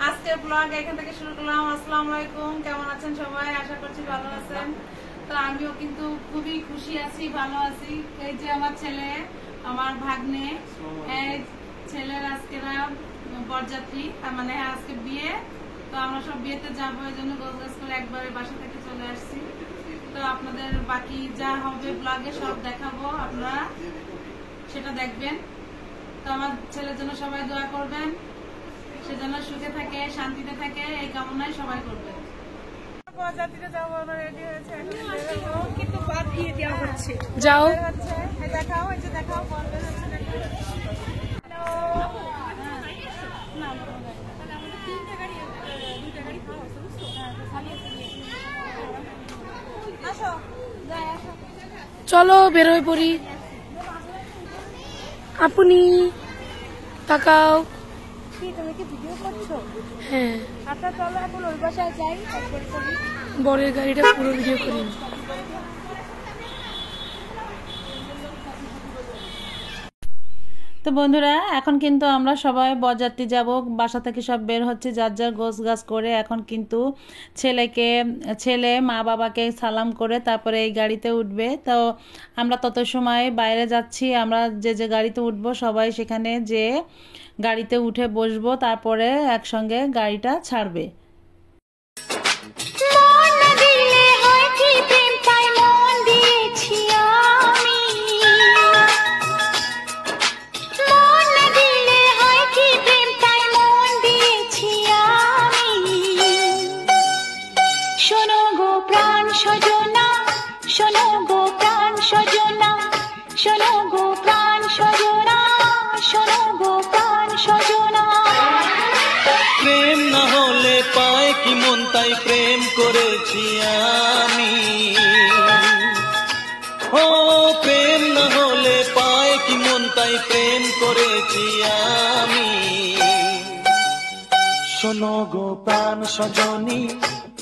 আজকের ব্লগ এখান থেকে শুরু করলাম। আসসালামু আলাইকুম, কেমন আছেন সবাই? আশা করছি ভালো আছেন। তো আমিও কিন্তু খুবই খুশি আছি, ভালো আছি। এই যে আমার ছেলে, আমার ভাগ্নে, ছেলের আজকে বরযাত্রী, মানে আজকে বিয়ে। তো আমরা সব বিয়েতে যাবো, এই জন্য গোছগাছ করে একবারে বাসা থেকে চলে আসছি। তো আপনাদের বাকি যা হবে ব্লগে সব দেখাবো, আপনারা সেটা দেখবেন। তো আমার ছেলের জন্য সবাই দোয়া করবেন, সেজন্য সুখে থাকে, শান্তিতে থাকে, এই কামনাই সবাই করবে। যাও দেখাও, দেখাও। চলো বেরোয় পড়ি। আপনি তাকাও। তুমি কি ভিডিও করছো? হ্যাঁ, আচ্ছা চলো এখন ওই বাসায় যাই, তারপরে করি। বরের গাড়িটা পুরো ভিডিও করি। তো বন্ধুরা, এখন কিন্তু আমরা সবাই বরযাত্রী যাব, বাসা থেকে সব বের হচ্ছে যার যার গোছগাছ করে। এখন কিন্তু ছেলে মা বাবাকে সালাম করে তারপরে এই গাড়িতে উঠবে। তো আমরা তত সময় বাইরে যাচ্ছি, আমরা যে যে গাড়িতে উঠবো সবাই সেখানে যে গাড়িতে উঠে বসবো, তারপরে একসঙ্গে গাড়িটা ছাড়বে। প্রেম না হলে পায় কি মন, তাই প্রেম করেছি আমি। ও প্রেম না হলে পায় কি মন, তাই প্রেম করেছি আমি। শোনো গো প্রাণ সজনী,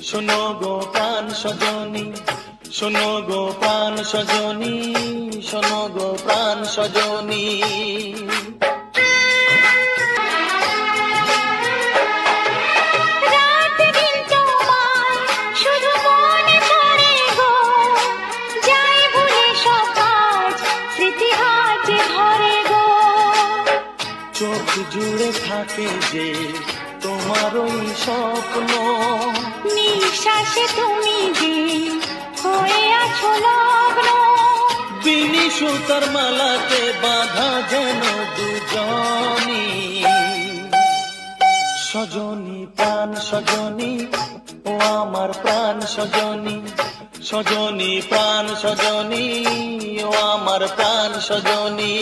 শোনো গো প্রাণ সজনী, শোনো গো প্রাণ সজনী, শোনো গো প্রাণ সজনী। চোখ জুড়ে থাকে যে তোমার ওই স্বপ্ন, নিঃশ্বাসে তুমি যে হয়ে আছো লগ্ন। বিনি সুতার মালাতে বাঁধা যেন দুজনী। সজনী প্রাণ সজনী, ও আমার প্রাণ সজনী, সজনী প্রাণ সজনী, ও আমার প্রাণ সজনী।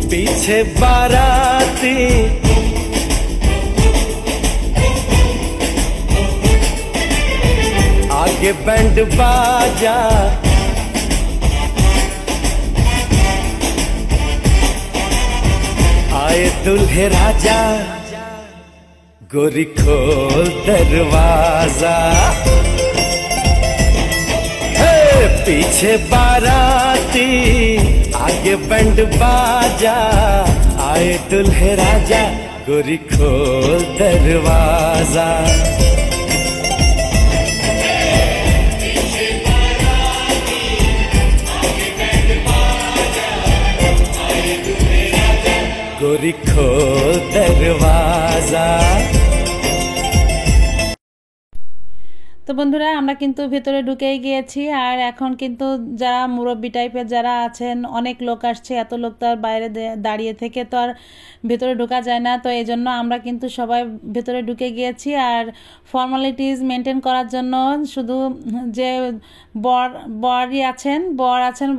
पीछे बाराती आगे बैंड बाजा, आए दुल्हे राजा, गोरी खोल दरवाजा। पीछे बाराती आगे बैंड बाजा, आए दुल्हे राजा, गोरी खोल दरवाजा। गोरी खोल दरवाजा। তো বন্ধুরা আমরা কিন্তু ভেতরে ঢুকেই গিয়েছি। আর এখন কিন্তু যারা মুরব্বি টাইপের যারা আছেন, অনেক লোক আসছে, এত লোক তো আর বাইরে দাঁড়িয়ে থেকে তো আর ভেতরে ঢোকা যায় না। তো এই জন্য আমরা কিন্তু সবাই ভেতরে ঢুকে গিয়েছি। আর ফর্মালিটিস মেনটেন করার জন্য শুধু যে বরই আছেন,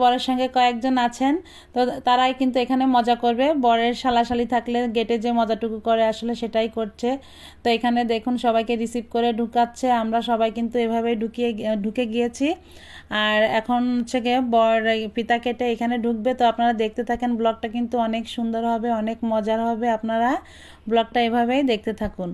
বরের সঙ্গে কয়েকজন আছেন, তো তারাই কিন্তু এখানে মজা করবে। বরের শালাশালি থাকলে গেটে যে মজাটুকু করে আসলে সেটাই করছে। তো এখানে দেখুন সবাইকে রিসিভ করে ঢুকাচ্ছে। আমরা সবাই কিন্তু এভাবে ঢুকে গিয়েছি। আর এখন হচ্ছে গিয়ে বর পিতা কেটে এখানে ঢুকবে। তো আপনারা দেখতে থাকেন, ব্লগটা কিন্তু অনেক সুন্দর হবে, অনেক মজার হবে। আপনারা ব্লগটা এভাবেই দেখতে থাকুন।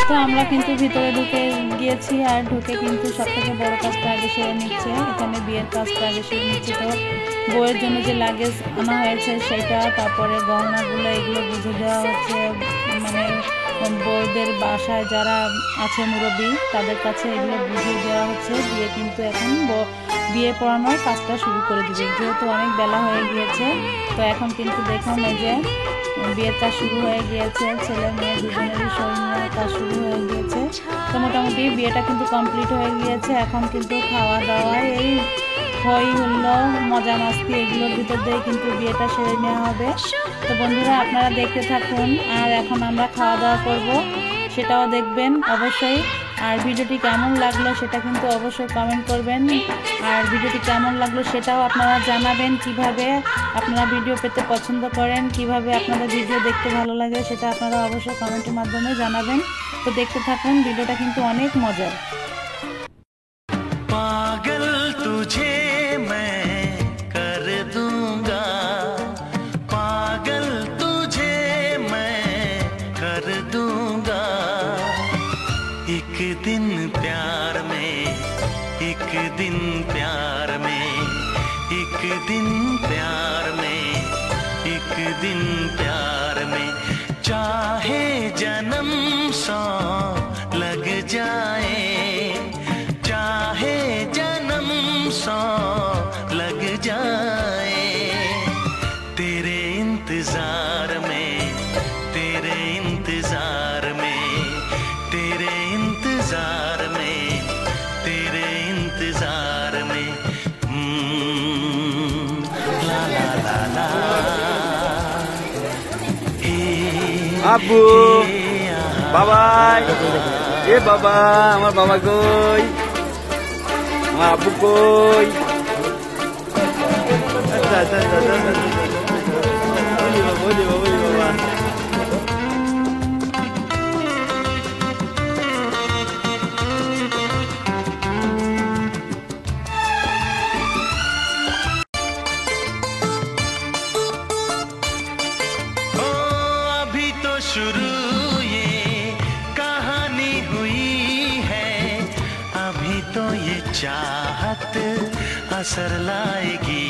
তো আমরা কিন্তু ভিতরে ঢুকে গিয়েছি। আর ঢুকে কিন্তু সব থেকে বড় কাজটা আগে সেরে নিচ্ছে, এখানে বিয়ের কাজটা আগে সেরে নিচ্ছে। তো বউয়ের জন্য যে লাগেজ আনা হয়েছে সেটা, তারপরে গহনাগুলো, এগুলো বুঝে দেওয়া হচ্ছে। মানে বউদের বাসায় যারা আছে মুরব্বী, তাদের কাছে এগুলো বুঝিয়ে দেওয়া হচ্ছে। দিয়ে কিন্তু এখন বিয়ে পড়ানোর কাজটা শুরু করে দিবে, যেহেতু অনেক বেলা হয়ে গিয়েছে। তো এখন কিন্তু দেখুন এই যে বিয়ের কাজ শুরু হয়ে গিয়েছে, ছেলে মেয়ে দুজনেরই সই নেওয়ার কাজ শুরু হয়ে গিয়েছে। তো মোটামুটি বিয়েটা কিন্তু কমপ্লিট হয়ে গিয়েছে। এখন কিন্তু খাওয়া দাওয়া, এই হই হুল্লো, মজা মাস্তি, এগুলোর ভিতর দিয়ে কিন্তু বিয়েটা সেরে নেওয়া হবে। তো বন্ধুরা আপনারা দেখতে থাকুন। আর এখন আমরা খাওয়া দাওয়া করব, সেটাও দেখবেন অবশ্যই। আর ভিডিওটি কেমন লাগলো সেটা কিন্তু অবশ্যই কমেন্ট করবেন। আর ভিডিওটি কেমন লাগলো সেটাও আপনারা জানাবেন, কিভাবে আপনারা ভিডিও পেতে পছন্দ করেন, কিভাবে আপনাদের ভিডিও দেখতে ভালো লাগে, সেটা আপনারা অবশ্যই কমেন্টের মাধ্যমে জানাবেন। তো দেখতে থাকুন, ভিডিওটা কিন্তু অনেক মজার। पागल तुझे मैं कर दूंगा, पागल तुझे मैं कर दूंगा। एक दिन प्यार में, एक दिन प्यार में, एक दिन प्यार में, एक दिन प्यार में, चाहे जन्म 100 लग जाए, चाहे जन्म 100 लग जाए, तेरे इंतजार में, तेरे इंतजार में, तेरे इंतजार में, तेरे इंतजार में। ला ला ला ला আব্বু বাবাই, এ বাবা, আমার বাবা কই, আমার আব্বু কই? আচ্ছা আচ্ছা আচ্ছা বলি বাবা। शुरू ये कहानी हुई है, अभी तो ये चाहत असर लाएगी।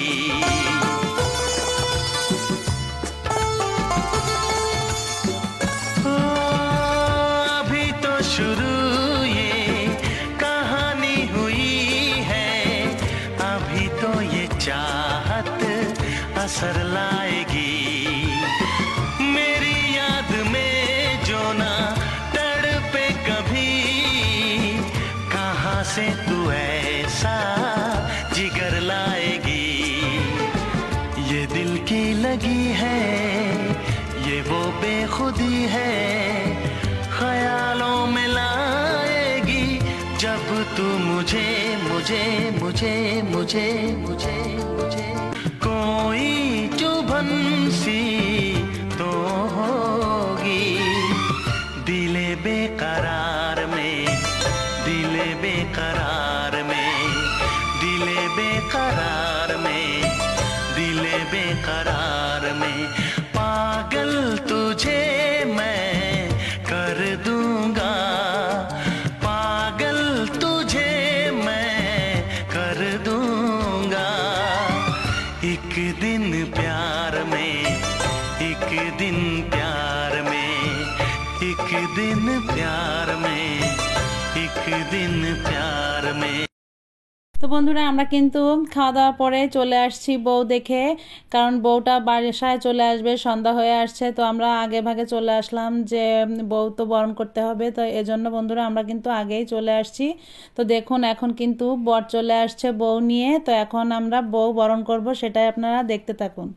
अभी तो शुरू ये कहानी हुई है, अभी तो ये असर लाएगी। मेरी याद में जो ना तड़पे कभी, कहाँ से तू ऐसा जिगर लाएगी। ये दिल की लगी है, ये वो बेखुदी है, ख्यालों में लाएगी जब तू मुझे मुझे मुझे मुझे मुझे मुझे। कोई चुभन सी तो होगी दिले बेकरार में, दिले बेकरार में, दिले बेकरार में, दिले बेकरार में। पागल तुझे मैं कर दूंगा, पागल तुझे मैं कर दूंगा। एक दिन प्यार में, एक दिन प्यार में, एक दिन প্যার মে, এক দিন প্যার মে। তো বন্ধুরা আমরা কিন্তু খাওয়া দাওয়ার পরে চলে আসছি বউ দেখে, কারণ বউটা বাসায় চলে আসবে, সন্ধ্যা হয়ে আসছে। তো আমরা আগে ভাগে চলে আসলাম যে বউ তো বরণ করতে হবে, তো এজন্য বন্ধুরা আমরা কিন্তু আগেই চলে আসছি। তো দেখুন এখন কিন্তু বর চলে আসছে বউ নিয়ে, তো এখন আমরা বউ বরণ করব, সেটাই আপনারা দেখতে থাকুন।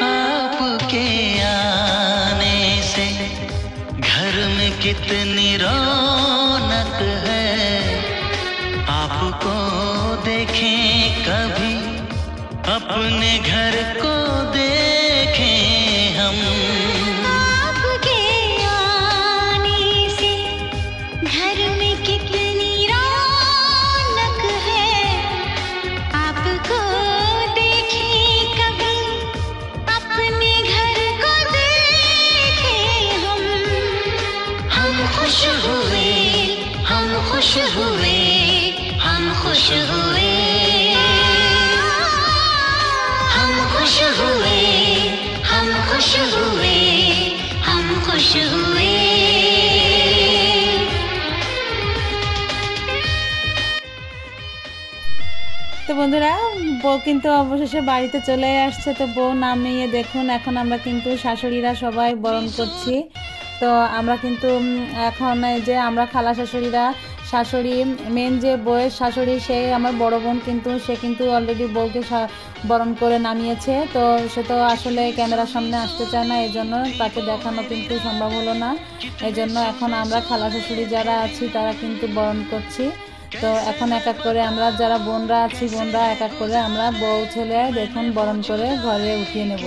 आपके आने से घर में कितनी रौनक है, आपको देखें कभी अपने घर को देखें हम। आपके आने से घर में कितनी रौनक है, आपको देखें कभी अपने घर को देखें हम। हम खुश हुए, हम खुश हुए, हम खुश हुए, हम खुश हुए, हम खुश हुए, हम खुश हुए। তো বন্ধুরা বউ কিন্তু অবশেষে বাড়িতে চলে আসছে। তো বউ নামিয়ে দেখুন এখন আমরা কিন্তু শাশুড়িরা সবাই বরণ করছি। তো আমরা কিন্তু এখন এই যে আমরা খালা শাশুড়িরা, শাশুড়ি মেন যে বউয়ের শাশুড়ি সে আমার বড় বোন, কিন্তু সে কিন্তু অলরেডি বউকে বরণ করে নামিয়েছে। তো সে তো আসলে ক্যামেরার সামনে আসতে চায় না, এই জন্য তাকে দেখানো কিন্তু সম্ভব হলো না। এই জন্য এখন আমরা খালা শাশুড়ি যারা আছি তারা কিন্তু বরণ করছি। তো এখন এক এক করে আমরা যারা বোনরা আছি, বোনরা এক এক করে আমরা বউ ছেলে দেখুন বরণ করে ঘরে উঠিয়ে নেব।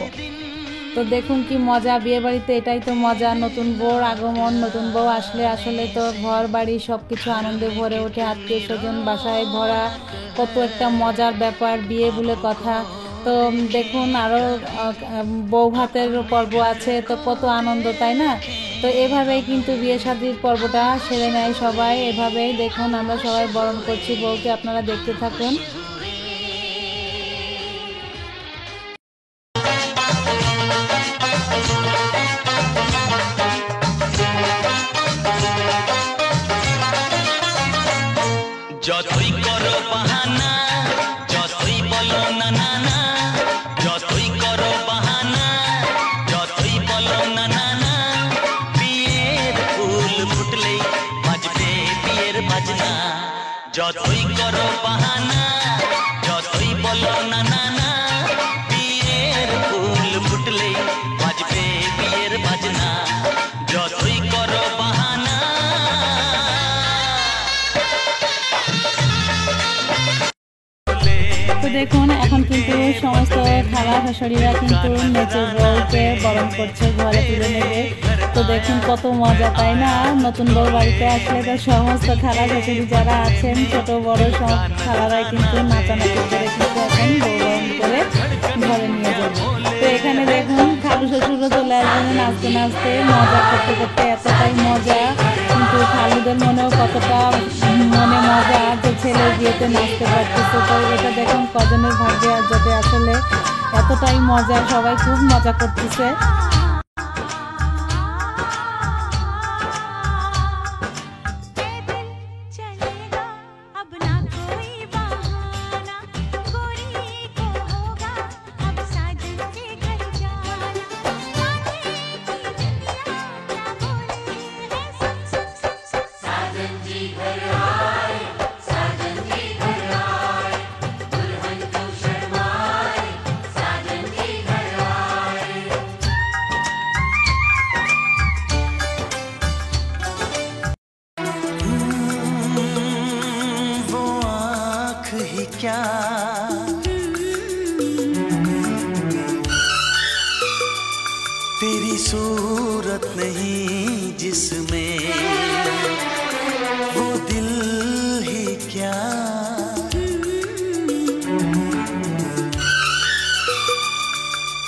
তো দেখুন কি মজা, বিয়ে বাড়িতে এটাই তো মজা, নতুন বউর আগমন। নতুন বউ আসলে আসলে তো ঘর বাড়ি সব কিছু আনন্দে ভরে ওঠে, আত্মীয় স্বজন বাসায় ভরা, কত একটা মজার ব্যাপার, বিয়ে বলে কথা। তো দেখুন আরও বউ ভাতের পর্ব আছে, তো কত আনন্দ তাই না। তো এভাবেই কিন্তু বিয়ে শাদীর পর্বটা সেরে নেয় সবাই, এভাবেই দেখুন আমরা সবাই বরণ করছি বউকে, আপনারা দেখতে থাকুন। যতই করো বাহানা, যতই বলো না না না, যতই করো বাহানা, যতই বলো না না না, বিয়ের ফুল ফুটলেই বাজবে বিয়ের বাজনা। যতই করো বাহানা, যতই বলো না না না, বিয়ের ফুল ফুটলেই বাজবে বিয়ের বাজনা। যতই করো বাহানা। তো দেখুন এখন কিন্তু সমস্ত খালা শাশুড়িরা কিন্তু নেচে বউকে বরণ করছে, ঘরে তুলে নেবে। তো দেখুন কত মজা তাই না। নতুন বউ বাড়িতে আসলে তো সমস্ত খালা শাশুড়ি যারা আছেন ছোট বড় সব খালারাই কিন্তু নাচানাচি করে কিন্তু এখন বউ বরণ করে ঘরে নিয়ে যাবে। তো এখানে দেখুন খালু শ্বশুরও চলে আসবেন নাচতে নাচতে, মজা করতে করতে, এতটাই মজা কিন্তু খালুদের মনেও কতটা মনে মজা যে ছেলের বিয়েতে নাচতে পারতেছে। তো এটা দেখুন কজনের ভাগ্যে আর যাতে আসলে এতটাই মজা, সবাই খুব মজা করতেছে। चलेगा अब ना कोई बहाना, गोरी जिसमें वो दिल ही क्या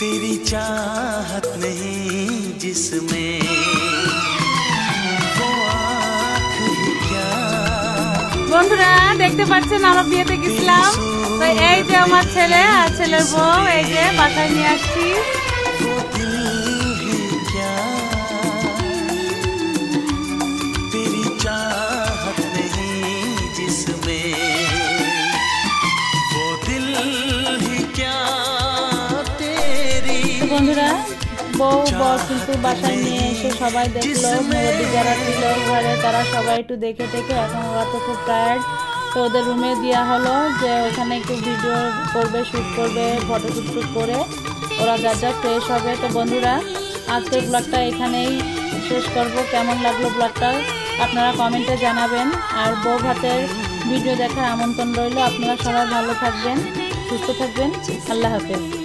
तेरी चाहत नहीं जिसमें वो आँख ही क्या বন্ধুরা দেখতে পাচ্ছেন আমরা বিয়েতে গেছিলাম, তো এই যে আমার ছেলে আর ছেলের বউ, এই যে বাসায় নিয়ে আসছি। वो दिल ही क्या तेरी चाहत नहीं जिसमें वो दिल ही क्या तेरी তো বন্ধুরা বউ বর কিন্তু বাসায় নিয়ে এসে সবাই দেখলো, মুরব্বী যারা ছিল ঘরে তারা সবাই একটু দেখে এখন ওরা তো খুব টায়ার্ড, তো ওদের রুমে দেওয়া হলো যে ওখানে একটু ভিডিও করবে, শ্যুট করবে, ফটো শ্যুট করে ওরা যা ফ্রেশ হবে। তো বন্ধুরা আজকের ব্লগটা এখানেই শেষ করব। কেমন লাগলো ব্লগটা আপনারা কমেন্টে জানাবেন, আর বউ ভাতের ভিডিও দেখার আমন্ত্রণ রইল। আপনারা সবাই ভালো থাকবেন, সুস্থ থাকবেন, আল্লাহ হাফেজ।